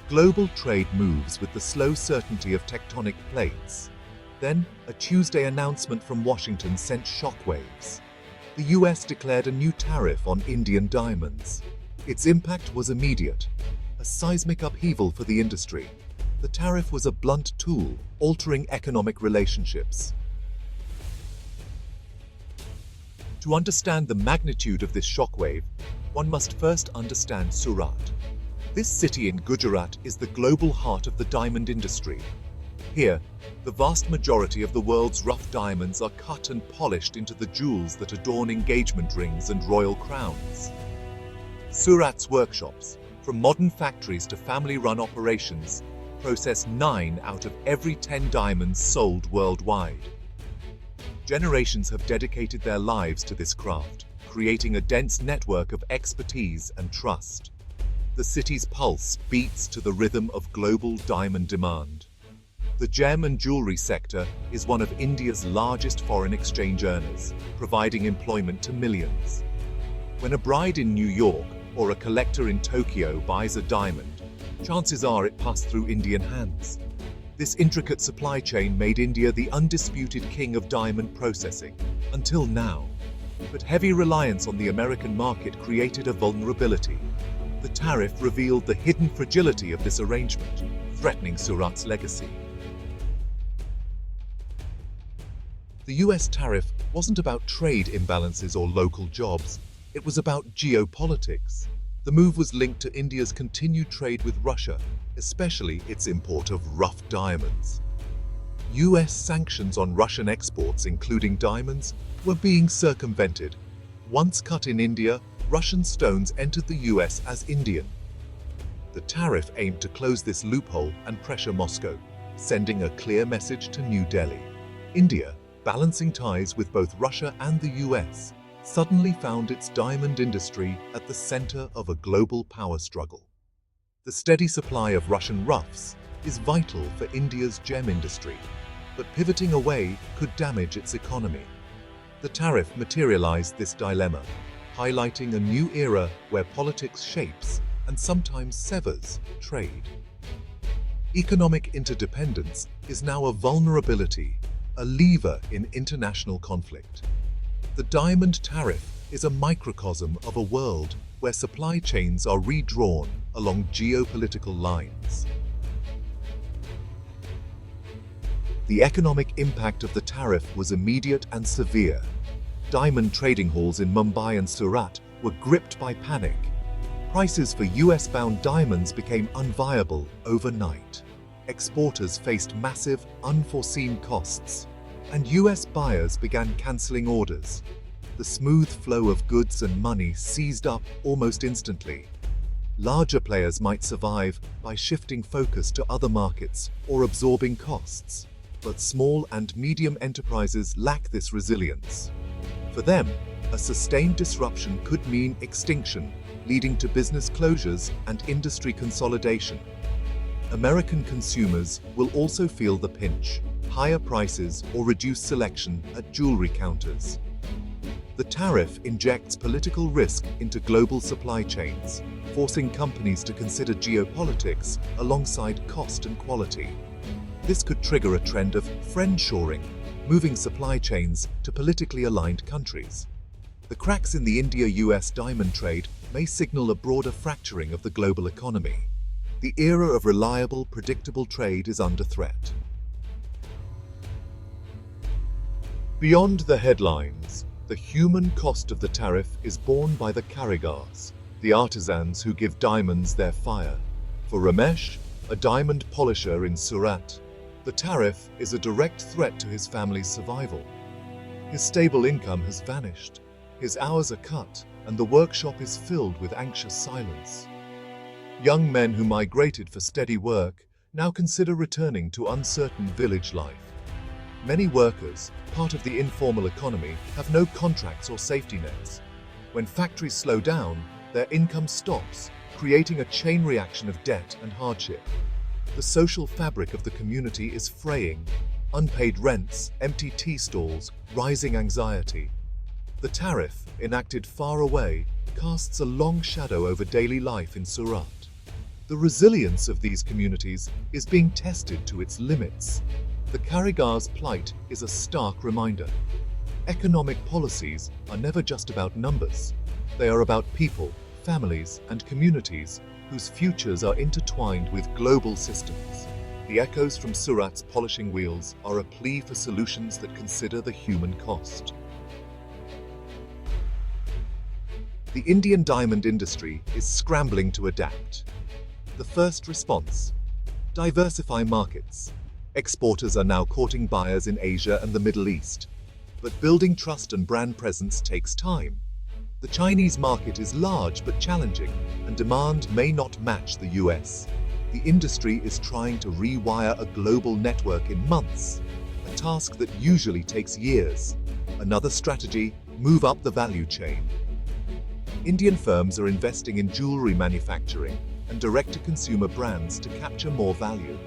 Global trade moves with the slow certainty of tectonic plates. Then, a Tuesday announcement from Washington sent shockwaves. The US declared a new tariff on Indian diamonds. Its impact was immediate, a seismic upheaval for the industry. The tariff was a blunt tool, altering economic relationships. To understand the magnitude of this shockwave, one must first understand Surat. This city in Gujarat is the global heart of the diamond industry. Here, the vast majority of the world's rough diamonds are cut and polished into the jewels that adorn engagement rings and royal crowns. Surat's workshops, from modern factories to family-run operations, process 9 out of every 10 diamonds sold worldwide. Generations have dedicated their lives to this craft, creating a dense network of expertise and trust. The city's pulse beats to the rhythm of global diamond demand. The gem and jewelry sector is one of India's largest foreign exchange earners, providing employment to millions. When a bride in New York or a collector in Tokyo buys a diamond, chances are it passed through Indian hands. This intricate supply chain made India the undisputed king of diamond processing, until now. But heavy reliance on the American market created a vulnerability. The tariff revealed the hidden fragility of this arrangement, threatening Surat's legacy. The US tariff wasn't about trade imbalances or local jobs. It was about geopolitics. The move was linked to India's continued trade with Russia, especially its import of rough diamonds. US sanctions on Russian exports, including diamonds, were being circumvented. Once cut in India, Russian stones entered the US as Indian. The tariff aimed to close this loophole and pressure Moscow, sending a clear message to New Delhi. India, balancing ties with both Russia and the US, suddenly found its diamond industry at the center of a global power struggle. The steady supply of Russian roughs is vital for India's gem industry, but pivoting away could damage its economy. The tariff materialized this dilemma, highlighting a new era where politics shapes and sometimes severs trade. Economic interdependence is now a vulnerability, a lever in international conflict. The diamond tariff is a microcosm of a world where supply chains are redrawn along geopolitical lines. The economic impact of the tariff was immediate and severe. Diamond trading halls in Mumbai and Surat were gripped by panic. Prices for US-bound diamonds became unviable overnight. Exporters faced massive, unforeseen costs, and US buyers began canceling orders. The smooth flow of goods and money seized up almost instantly. Larger players might survive by shifting focus to other markets or absorbing costs, but small and medium enterprises lack this resilience. For them, a sustained disruption could mean extinction, leading to business closures and industry consolidation. American consumers will also feel the pinch: higher prices or reduced selection at jewelry counters. The tariff injects political risk into global supply chains, forcing companies to consider geopolitics alongside cost and quality. This could trigger a trend of friendshoring, moving supply chains to politically aligned countries. The cracks in the India-US diamond trade may signal a broader fracturing of the global economy. The era of reliable, predictable trade is under threat. Beyond the headlines, the human cost of the tariff is borne by the karigars, the artisans who give diamonds their fire. For Ramesh, a diamond polisher in Surat, the tariff is a direct threat to his family's survival. His stable income has vanished, his hours are cut, and the workshop is filled with anxious silence. Young men who migrated for steady work now consider returning to uncertain village life. Many workers, part of the informal economy, have no contracts or safety nets. When factories slow down, their income stops, creating a chain reaction of debt and hardship. The social fabric of the community is fraying. Unpaid rents, empty tea stalls, rising anxiety. The tariff, enacted far away, casts a long shadow over daily life in Surat. The resilience of these communities is being tested to its limits. The Karygar's plight is a stark reminder. Economic policies are never just about numbers. They are about people, families, and communities whose futures are intertwined with global systems. The echoes from Surat's polishing wheels are a plea for solutions that consider the human cost. The Indian diamond industry is scrambling to adapt. The first response: diversify markets. Exporters are now courting buyers in Asia and the Middle East. But building trust and brand presence takes time. The Chinese market is large but challenging, and demand may not match the US. The industry is trying to rewire a global network in months, a task that usually takes years. Another strategy: move up the value chain. Indian firms are investing in jewelry manufacturing and direct-to-consumer brands to capture more value.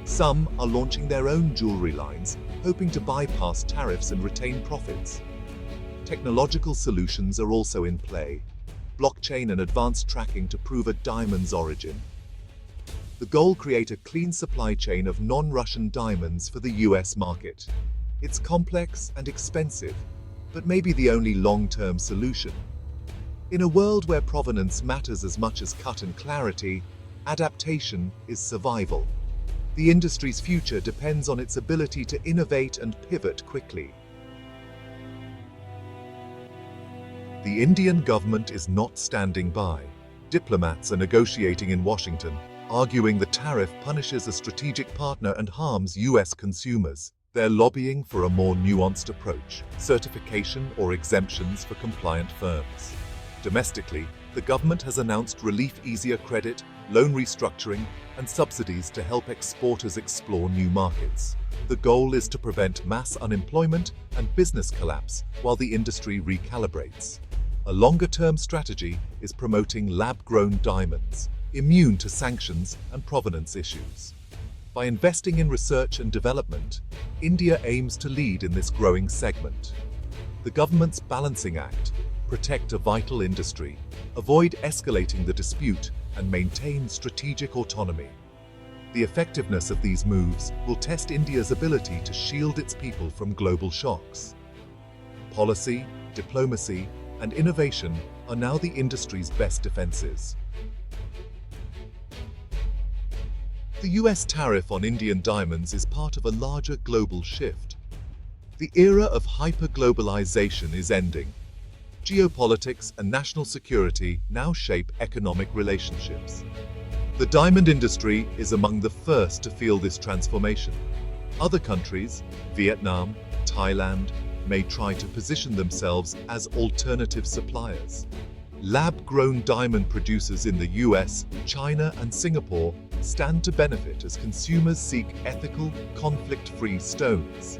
Some are launching their own jewelry lines, hoping to bypass tariffs and retain profits. Technological solutions are also in play: blockchain and advanced tracking to prove a diamond's origin. The goal: create a clean supply chain of non-Russian diamonds for the US market. It's complex and expensive, but maybe the only long-term solution. In a world where provenance matters as much as cut and clarity, adaptation is survival. The industry's future depends on its ability to innovate and pivot quickly. The Indian government is not standing by. Diplomats are negotiating in Washington, arguing the tariff punishes a strategic partner and harms US consumers. They're lobbying for a more nuanced approach: certification or exemptions for compliant firms. Domestically, the government has announced relief, easier credit, loan restructuring, and subsidies to help exporters explore new markets. The goal is to prevent mass unemployment and business collapse while the industry recalibrates. A longer-term strategy is promoting lab-grown diamonds, immune to sanctions and provenance issues. By investing in research and development, India aims to lead in this growing segment. The government's balancing act: protect a vital industry, avoid escalating the dispute, and maintain strategic autonomy. The effectiveness of these moves will test India's ability to shield its people from global shocks. Policy, diplomacy, and innovation are now the industry's best defenses. The US tariff on Indian diamonds is part of a larger global shift. The era of hyper-globalization is ending. Geopolitics and national security now shape economic relationships. The diamond industry is among the first to feel this transformation. Other countries, Vietnam, Thailand, may try to position themselves as alternative suppliers. Lab-grown diamond producers in the US, China, and Singapore stand to benefit as consumers seek ethical, conflict-free stones.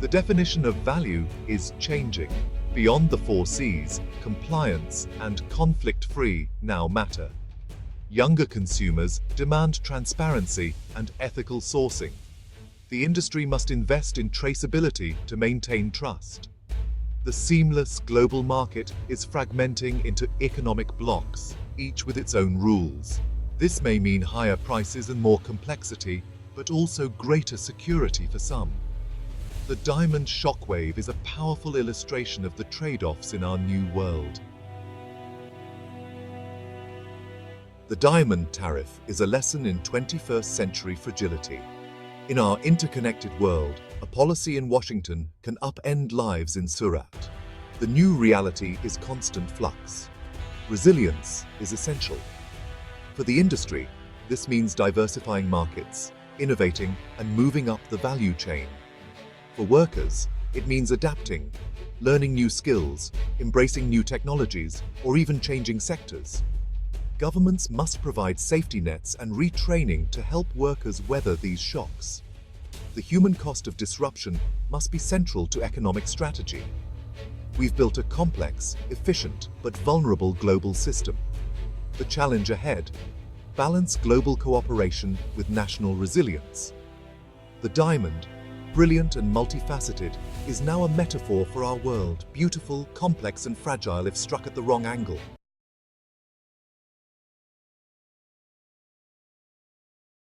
The definition of value is changing. Beyond the 4 Cs, compliance and conflict-free now matter. Younger consumers demand transparency and ethical sourcing. The industry must invest in traceability to maintain trust. The seamless global market is fragmenting into economic blocks, each with its own rules. This may mean higher prices and more complexity, but also greater security for some. The diamond shockwave is a powerful illustration of the trade-offs in our new world. The diamond tariff is a lesson in 21st century fragility. In our interconnected world, a policy in Washington can upend lives in Surat. The new reality is constant flux. Resilience is essential. For the industry, this means diversifying markets, innovating, and moving up the value chain. For workers, it means adapting, learning new skills, embracing new technologies, or even changing sectors. Governments must provide safety nets and retraining to help workers weather these shocks. The human cost of disruption must be central to economic strategy. We've built a complex, efficient, but vulnerable global system. The challenge ahead: balance global cooperation with national resilience. The diamond, brilliant and multifaceted, is now a metaphor for our world: beautiful, complex, and fragile if struck at the wrong angle.